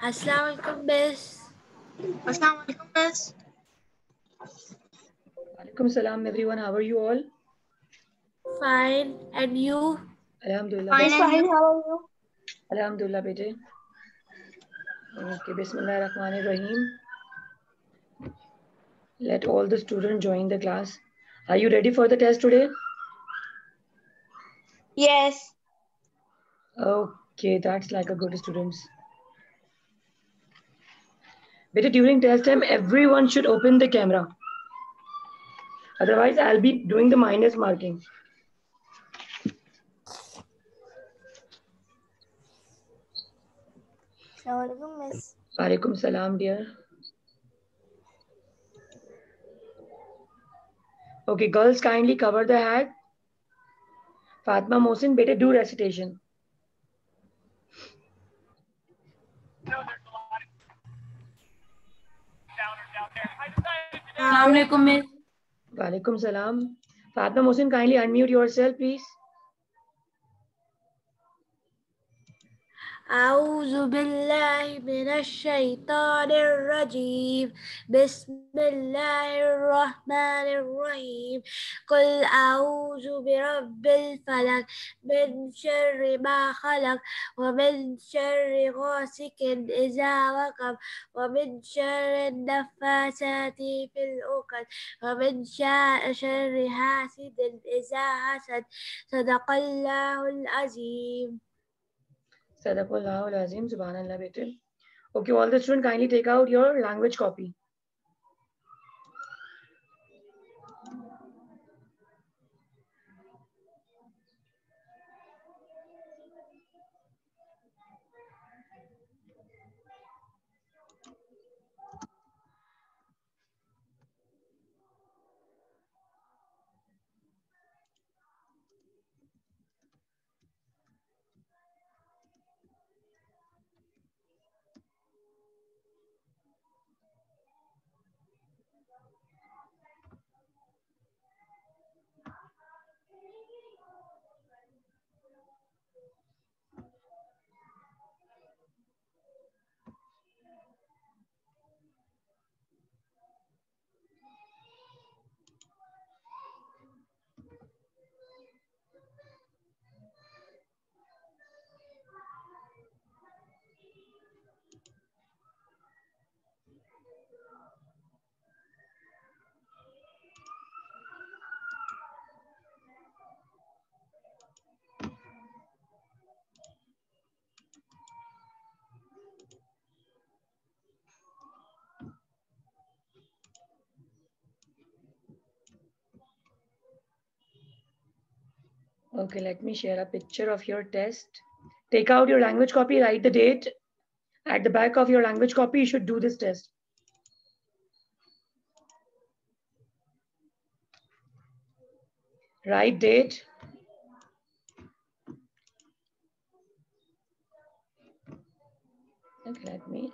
Assalamu alaikum, miss. Assalamu alaikum, miss. Alaikum salam everyone. How are you all? Fine. And you? Alhamdulillah. Fine, and you? How are you? Alhamdulillah, bete. Okay, Bismillah Rahmanir Rahim. Let all the students join the class. Are you ready for the test today? Yes. Okay, that's like a good students. Bete, during test time, everyone should open the camera. Otherwise, I'll be doing the minus marking. Assalamu alaikum, miss. Alaikum salam, dear. Okay, girls, kindly cover the hat. Fatma Mohsin, bete, do recitation. Assalamu alaikum, miss. Walaikum salam. Fatma Mohsin, kindly unmute yourself, please. أعوذ بالله من الشيطان الرجيم بسم الله الرحمن الرحيم قل أعوذ برب الفلق من شر ما خلق ومن شر غاسق إذا وقب ومن شر النفاثات في العقد ومن شر حاسد إذا حسد صدق الله العظيم. Sadaqallahul Azim, Subhanallah, bete. Okay, all the students kindly take out your language copy. Okay, let me share a picture of your test. Take out your language copy, write the date. At the back of your language copy, you should do this test. Write date. Okay, let me.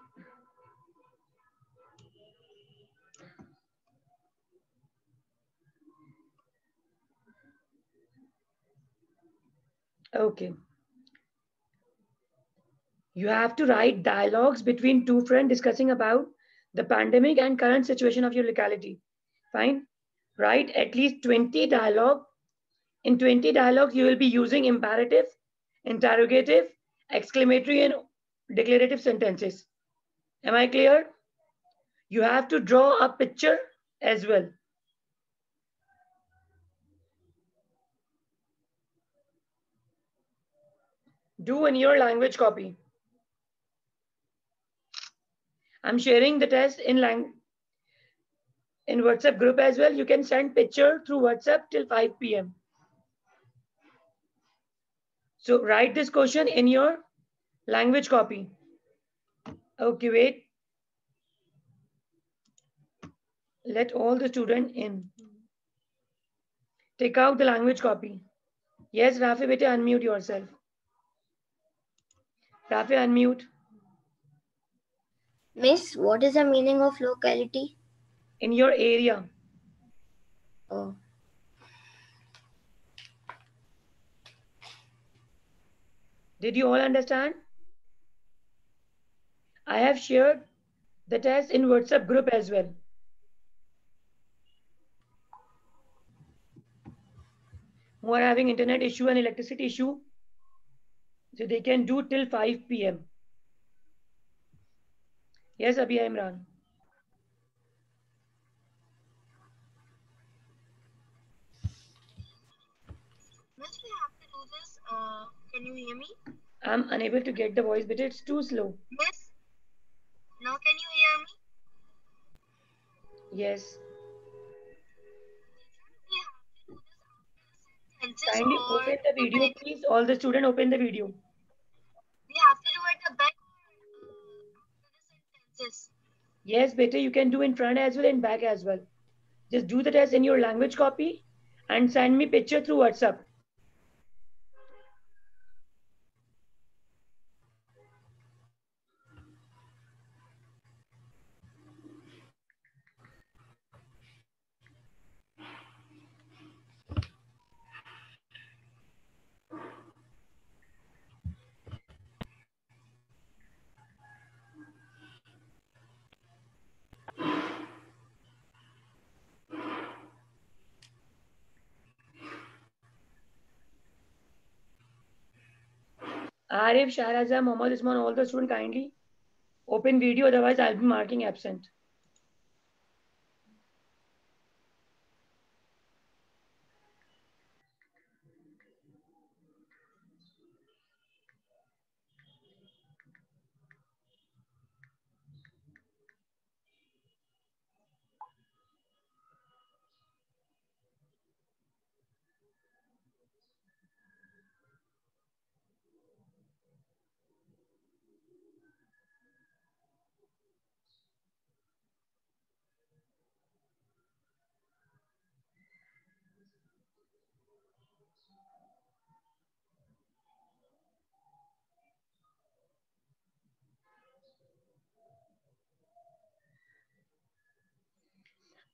Okay. You have to write dialogues between two friends discussing about the pandemic and current situation of your locality. Fine. Write at least 20 dialogue. In 20 dialogues, you will be using imperative, interrogative, exclamatory, and declarative sentences. Am I clear? You have to draw a picture as well. Do in your language copy. I'm sharing the test in WhatsApp group as well. You can send picture through WhatsApp till 5 p.m. So write this question in your language copy. Okay, wait. Let all the students in. Take out the language copy. Yes, Rafi, bete, unmute yourself. Rafi, unmute. Miss, what is the meaning of locality? In your area. Oh. Did you all understand? I have shared the test in WhatsApp group as well. Who are having internet issue and electricity issue, so they can do till 5 p.m. Yes, Abhiya Imran. Miss, we have to do this. Can you hear me? I'm unable to get the voice, but it's too slow. Miss, now can you hear me? Yes. We have to do this after the sentences Kindly or open the a video, bit. please. All the students open the video. We have to do it a bit after the sentences. Yes, better you can do in front as well and back as well. Just do the test in your language copy and send me picture through WhatsApp. Arif, Shahraza, Mohammad Usman, all the students kindly open video, otherwise I'll be marking absent.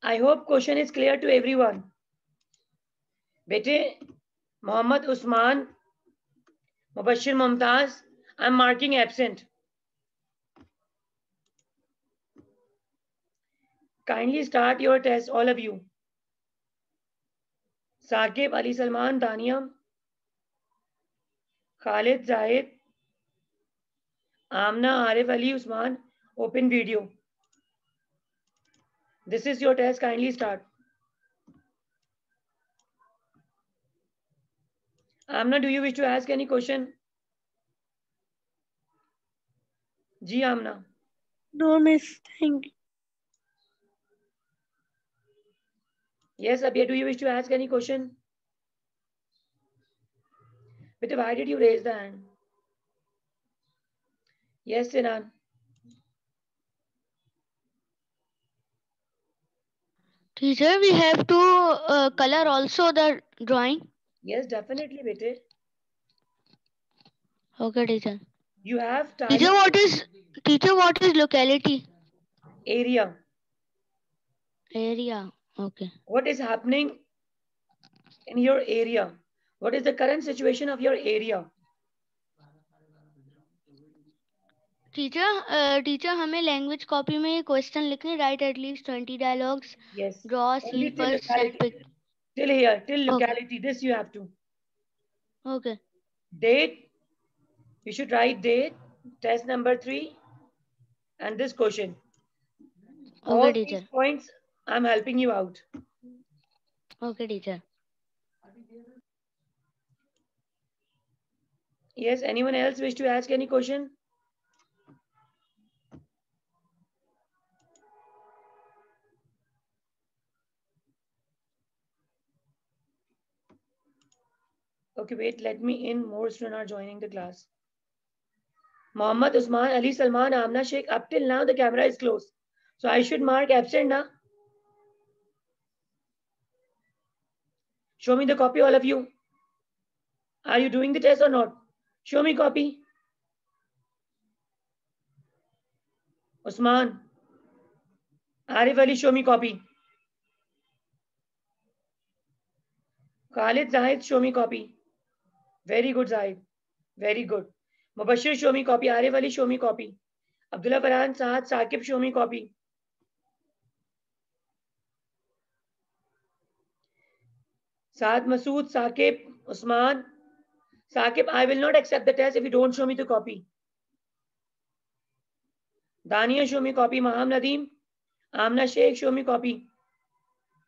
I hope question is clear to everyone. Bete, Mohammad Usman, Mubashir Mumtaz, I'm marking absent. Kindly start your test, all of you. Saqib, Ali Salman, Dania, Khalid, Zahid, Amna, Arif Ali, Usman, open video. This is your test, kindly start. Amna, do you wish to ask any question? Ji Amna. No, miss. Thank you. Yes, Abhiya, do you wish to ask any question? But why did you raise the hand? Yes, Sinan. Teacher, we have to color also the drawing. Yes, definitely, Bete. Okay, teacher. You have time. Teacher, what is locality? Area. Area. Okay. What is happening in your area? What is the current situation of your area? Teacher हमें language copy में question लिखने write at least 20 dialogues Yes. Draw see Only till first send locality. Pick Till here, till Okay. locality. This you have to. Okay Date. You should write date. Test number 3. And this question. All okay these teacher points, I'm helping you out. Okay teacher Yes, anyone else wish to ask any question? Okay, wait, let me in. More students are joining the class. Mohammad Usman, Ali Salman, Amna Sheikh. Up till now, the camera is closed. So I should mark absent now. Show me the copy, all of you. Are you doing the test or not? Show me copy. Usman. Arif Ali, show me copy. Khalid Zahid, show me copy. Very good, Zahid. Very good. Mubashir, show me copy. Arif Ali, show me copy. Abdullah Farhan, Saad, Saqib, show me copy. Saad, Masood, Saqib, Usman. Saqib, I will not accept the test if you don't show me the copy. Dania, show me copy. Maham Nadeem, Amna Sheikh, show me copy.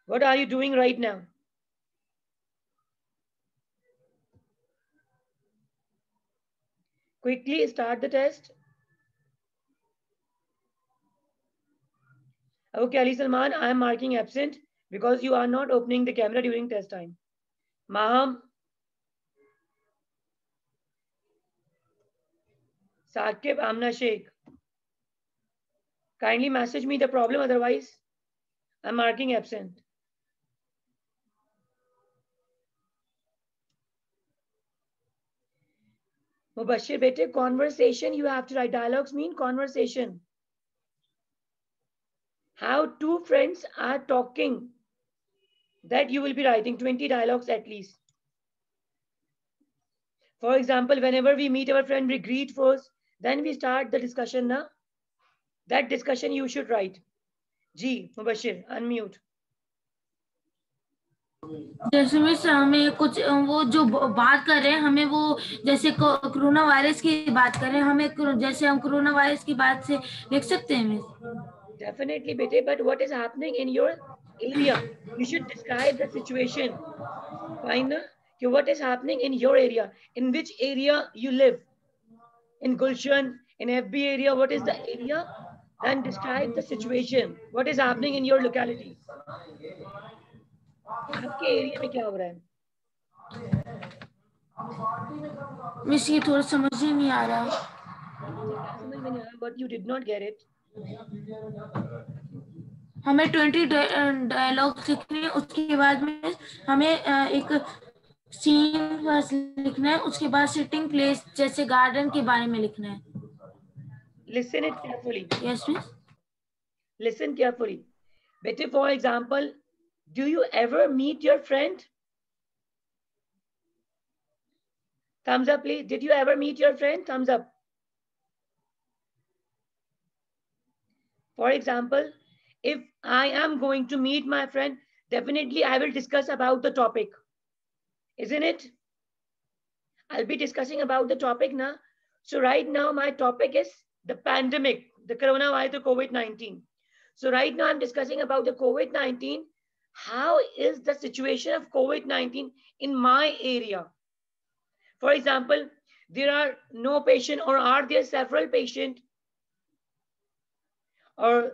What are you doing right now? Quickly start the test. Okay, Ali Salman, I am marking absent because you are not opening the camera during test time. Maham, Saqib, Amna Sheikh. Kindly message me the problem, otherwise I'm marking absent. Mubashir bete, conversation, you have to write. Dialogues mean conversation. How two friends are talking, that you will be writing 20 dialogues at least. For example, whenever we meet our friend, we greet first, then we start the discussion. Na? That discussion you should write. Ji, Mubashir, unmute. जैसे miss हमें कुछ वो जो बात कर रहे हैं हमें वो जैसे कोरोना वायरस की बात कर रहे हैं हमें जैसे हम कोरोना वायरस की बात से लिख सकते हैं miss Definitely, bete, but what is happening in your area? You should describe the situation. Fine. What is happening in your area? In which area you live? In Gulshan, in FB area, what is the area? Then describe the situation. What is happening in your locality? आपके area में क्या हो रहा है? Miss ये थोड़ा समझ ही नहीं आ रहा. क्या समझ में नहीं आ रहा? But you did not get it. हमें 20 डायलॉग लिखने हैं उसके बाद में हमें एक सीन बस लिखना है उसके बाद सिटिंग प्लेस जैसे गार्डन के बारे में लिखना है. Listen it carefully. Yes, miss. Listen carefully. Better, for example, do you ever meet your friend? Thumbs up, please. Did you ever meet your friend? Thumbs up. For example, if I am going to meet my friend, definitely I will discuss about the topic. Isn't it? I'll be discussing about the topic now. So right now my topic is the pandemic, the coronavirus, the COVID-19. So right now I'm discussing about the COVID-19. How is the situation of COVID-19 in my area? For example, there are no patient or are there several patients? Or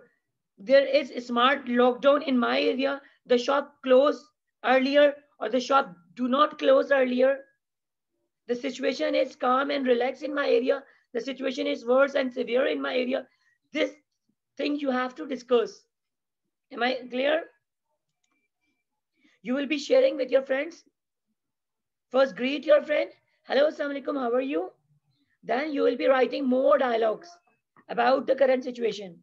there is a smart lockdown in my area, the shop closed earlier or the shop do not close earlier. The situation is calm and relaxed in my area. The situation is worse and severe in my area. This thing you have to discuss. Am I clear? You will be sharing with your friends. First, greet your friend. Hello, assalamu alaikum, how are you? Then you will be writing more dialogues about the current situation.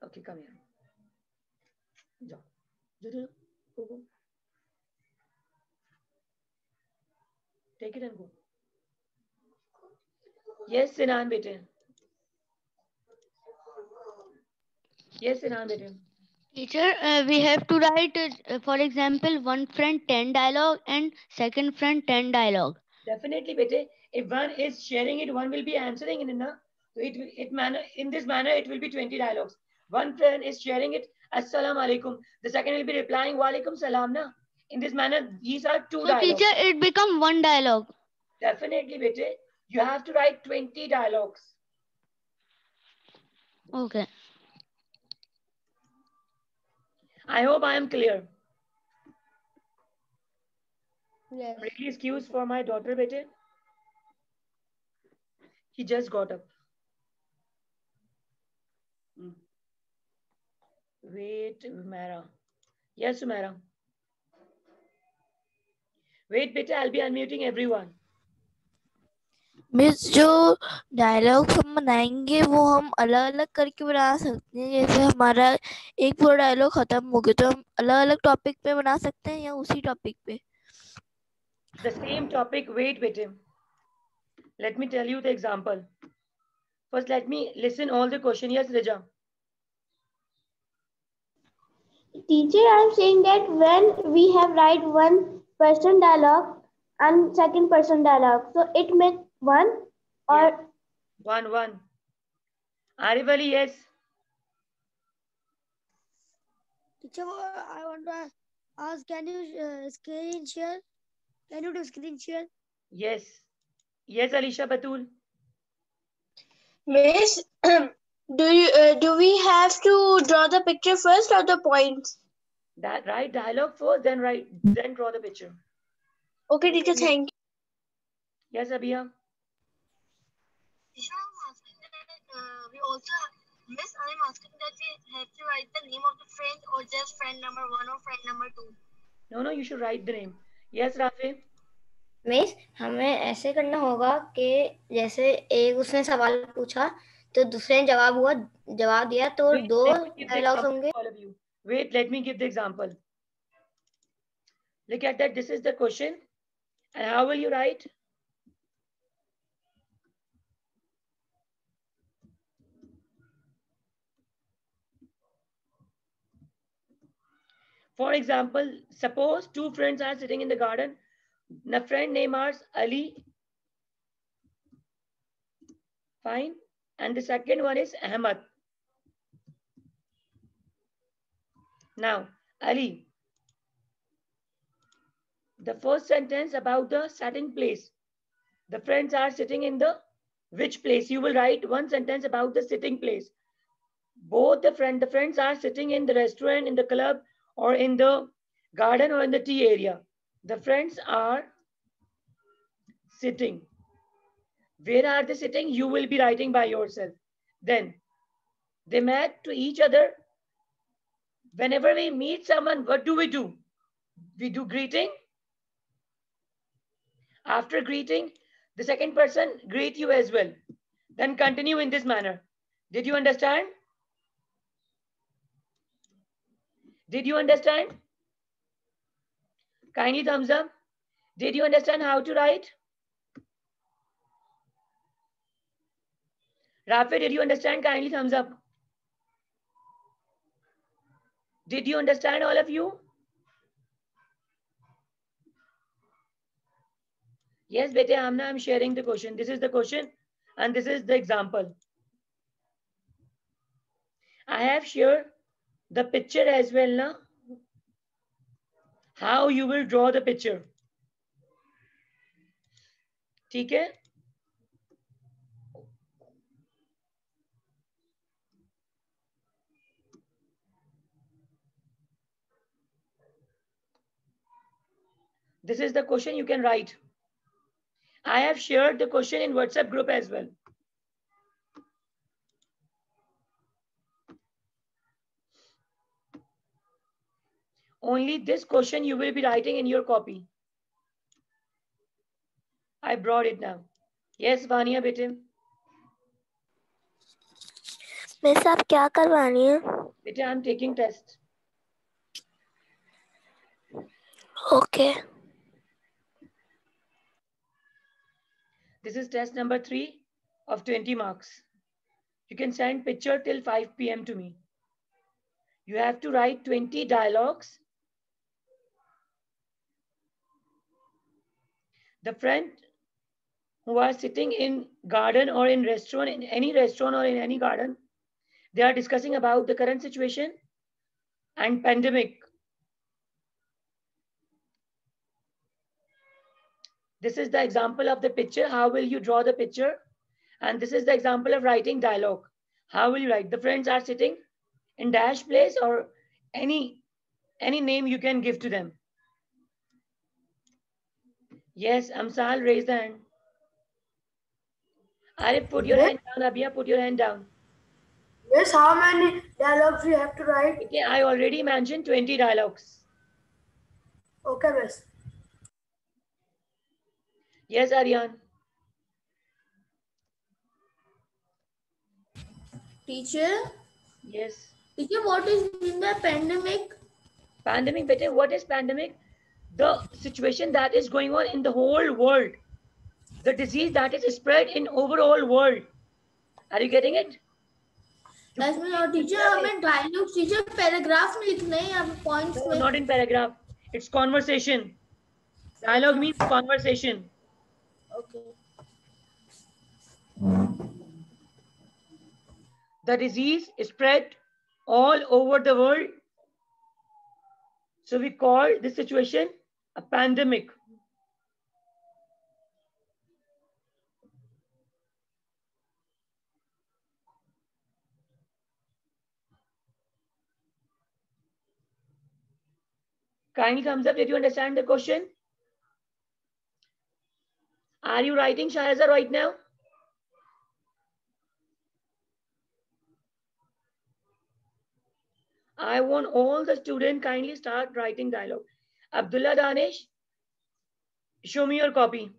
Okay, come here. Go. Take it and go. Yes, Sinan, bete. Yes, Sinan, bete. Teacher, we have to write, for example, one friend 10 dialogue and second friend 10 dialogue. Definitely, bete. If one is sharing it, one will be answering it. So in this manner, it will be 20 dialogues. One friend is sharing it, Assalamu alaikum. The second will be replying, Wa alaikum salam. Na? In this manner, these are two dialogues. Teacher, it become one dialogue. Definitely, bete. You have to write 20 dialogues. Okay. I hope I am clear. Yes. Really excuse for my daughter, bete. He just got up. Wait, Mara. Yes, Mara. Wait, bete, I'll be unmuting everyone. Miss जो dialogue हम बनाएंगे वो हम अलग अलग करके बना सकते हैं. जैसे हमारा एक पूरा डायलॉग खत्म हो गया तो हम अलग अलग टॉपिक पे बना सकते हैं या उसी टॉपिक पे? The same topic. Wait, bete. Let me tell you the example. First, let me listen all the question. Yes, Rija. Teacher, I'm saying that when we have write one person dialogue and second person dialogue, so it makes one or Yes. One. Arivali, yes. Teacher, I want to ask, can you screen share? Can you do screen share? Yes. Yes, Alisha Batul. Miss, do we have to draw the picture first or the points? That write dialogue first, then draw the picture. Okay, teacher, thank you. Yes, Abhiya. Teacher, I'm asking that we also Miss, I'm asking that we have to write the name of the friend or just friend number 1 or friend number 2. No, you should write the name. Yes, Rafi. Miss हमें ऐसे करना होगा कि जैसे एक उसने सवाल पूछा तो दूसरे ने जवाब दिया तो दो डायलॉग्स होंगे. Wait, let me give the example. Look at that. This is the question. And how will you write? For example, suppose two friends are sitting in the garden. The friend name is Ali. Fine. And the second one is Ahmad. Now, Ali. The first sentence about the sitting place. The friends are sitting in the which place? You will write one sentence about the sitting place. Both the friends are sitting in the restaurant, in the club, or in the garden, or in the tea area. The friends are sitting. Where are they sitting? You will be writing by yourself. Then they met to each other. Whenever we meet someone, what do? We do greeting. After greeting, the second person greet you as well. Then continue in this manner. Did you understand? Did you understand? Kindly thumbs up. Did you understand how to write? Rafi, did you understand? Kindly thumbs up. Did you understand, all of you? Yes, Bete Amna, I'm sharing the question. This is the question and this is the example. I have shared the picture as well now. How you will draw the picture. Okay? This is the question you can write. I have shared the question in WhatsApp group as well. Only this question you will be writing in your copy. I brought it now. Yes, Vania bete. Miss आप क्या करवानी है? Bete, I'm taking test. Okay. This is test number 3 of 20 marks. You can send picture till 5 p.m. to me. You have to write 20 dialogues. The friend who are sitting in garden or in restaurant, in any restaurant or in any garden, they are discussing about the current situation and pandemic. This is the example of the picture. How will you draw the picture? And this is the example of writing dialogue. How will you write? The friends are sitting in dash place or any name you can give to them. Yes, Amsal, raise the hand. Arif, put your hand down. Abhiya, put your hand down. Yes, how many dialogues we have to write? Okay, I already mentioned 20 dialogues. Okay, miss. Yes, Aryan. Teacher? Yes. Teacher, what is in the pandemic? Pandemic, bete, what is pandemic? The situation that is going on in the whole world. The disease that is spread in overall world. Are you getting it? Yes, और teacher हमें dialogue teacher paragraph में लिखना है या points No, में? not in paragraph. It's conversation. Dialogue means conversation. Okay. The disease is spread all over the world. So we call this situation a pandemic. Kindly thumbs up. Did you understand the question? Are you writing, Shahraza, right now? I want all the students kindly start writing dialogue. Abdullah Danish, show me your copy.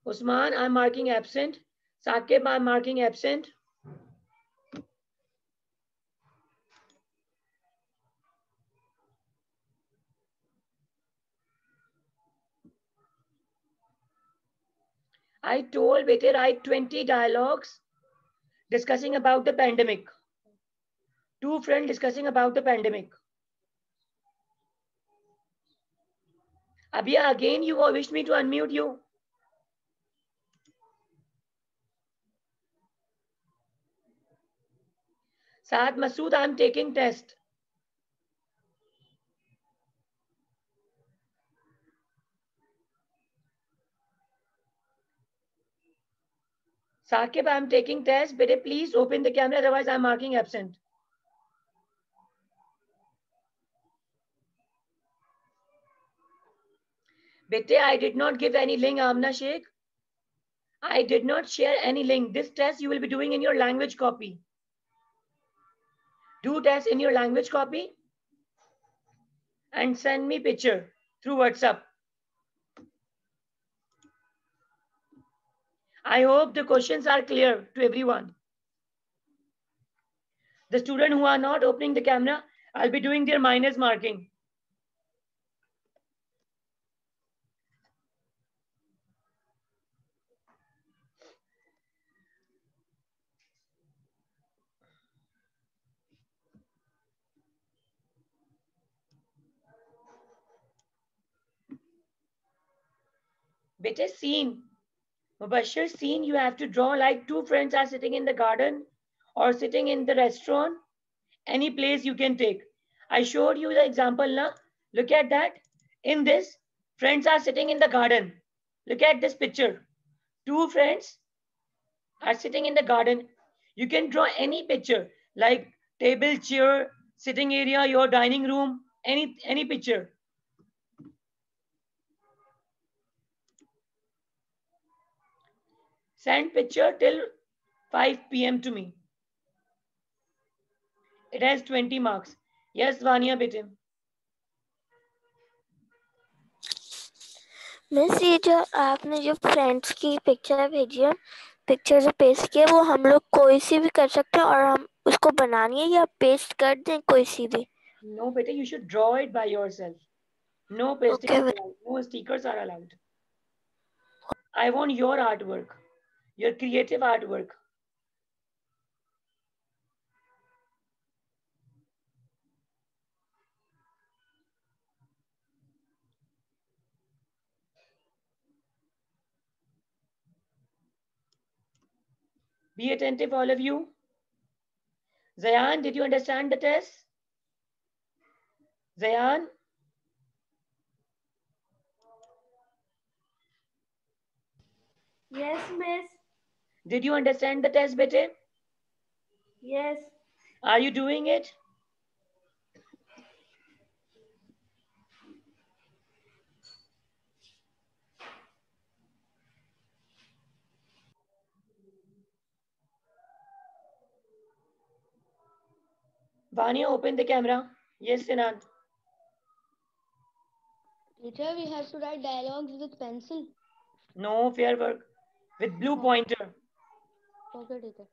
Usman, I'm marking absent. Saqib, I'm marking absent. I told Bete write 20 dialogues discussing about the pandemic. Two friends discussing about the pandemic. Abhiya, again you wished me to unmute you. Saad Masood, I'm taking test. Saqib, I'm taking test. Bete, please open the camera, otherwise I'm marking absent. Bete, I did not give any link, Amna Sheikh. I did not share any link. This test you will be doing in your language copy. Do test in your language copy and send me picture through WhatsApp. I hope the questions are clear to everyone. The students who are not opening the camera, I'll be doing their minus marking. Bete, scene. Mubashir, scene you have to draw like two friends are sitting in the garden or sitting in the restaurant. Any place you can take. I showed you the example now. Look at that. In this, friends are sitting in the garden. Look at this picture. Two friends are sitting in the garden. You can draw any picture like table, chair, sitting area, your dining room, any picture. Send picture till 5 p.m. to me. It has 20 marks. Yes, Vania bete. Miss ये जो आपने जो friends की picture भेजी है, picture जो paste किया वो हम लोग कोई सी भी कर सकते हैं और हम उसको बनानी है या पेस्ट कर दें कोई सी भी? No, beta, you should draw it by yourself. No pasting is allowed. No stickers are allowed. I want your artwork, your creative artwork. Be attentive, all of you. Zayan, did you understand the test? Zayan? Yes, miss. Did you understand the test, bete? Yes. Are you doing it? Vania, open the camera. Yes, Sinan. Teacher, we have to write dialogues with pencil. No, fair work. With blue pointer. Okay, teacher.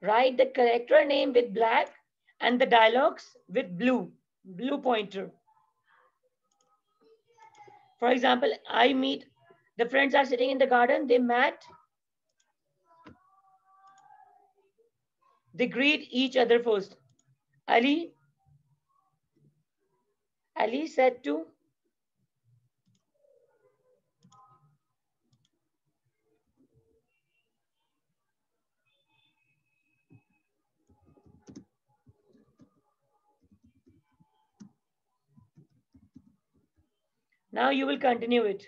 Write the character name with black and the dialogues with blue pointer. For example, I meet, the friends are sitting in the garden, they met, they greet each other first. Ali said to now you will continue it.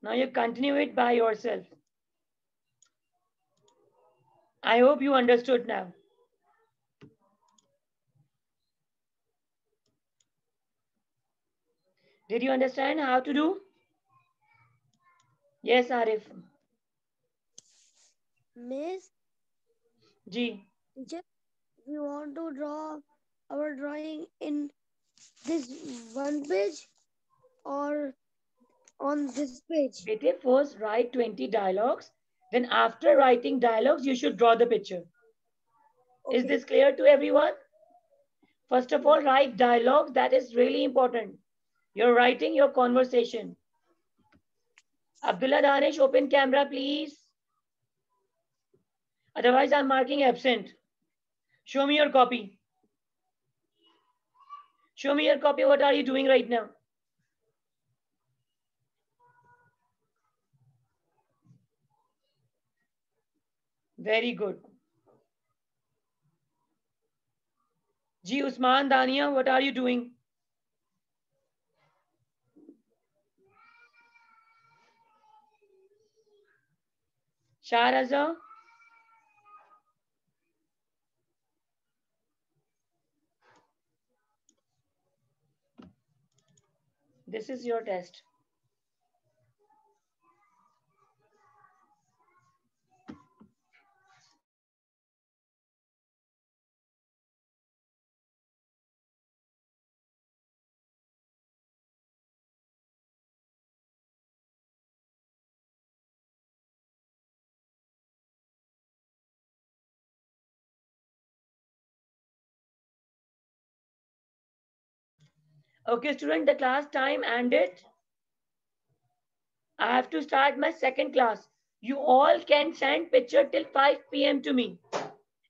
Now you continue it by yourself. I hope you understood now. Did you understand how to do? Yes, Arif. Miss, Ji. teacher, we want to draw our drawing in this one page or on this page? Bete, first write 20 dialogues. Then after writing dialogues, you should draw the picture. Okay. Is this clear to everyone? First of all, write dialogues. That is really important. You're writing your conversation. Abdullah Danish, open camera, please. Otherwise, I'm marking absent. Show me your copy. Show me your copy. What are you doing right now? Very good. Ji Usman Dania, what are you doing? Shahraza? This is your test. Okay, student, the class time ended. I have to start my second class. You all can send picture till 5 p.m. to me.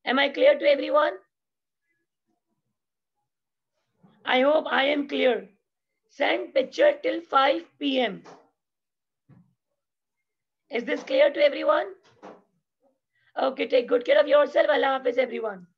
Am I clear to everyone? I hope I am clear. Send picture till 5 p.m. Is this clear to everyone? Okay, take good care of yourself. Allah Hafiz, everyone.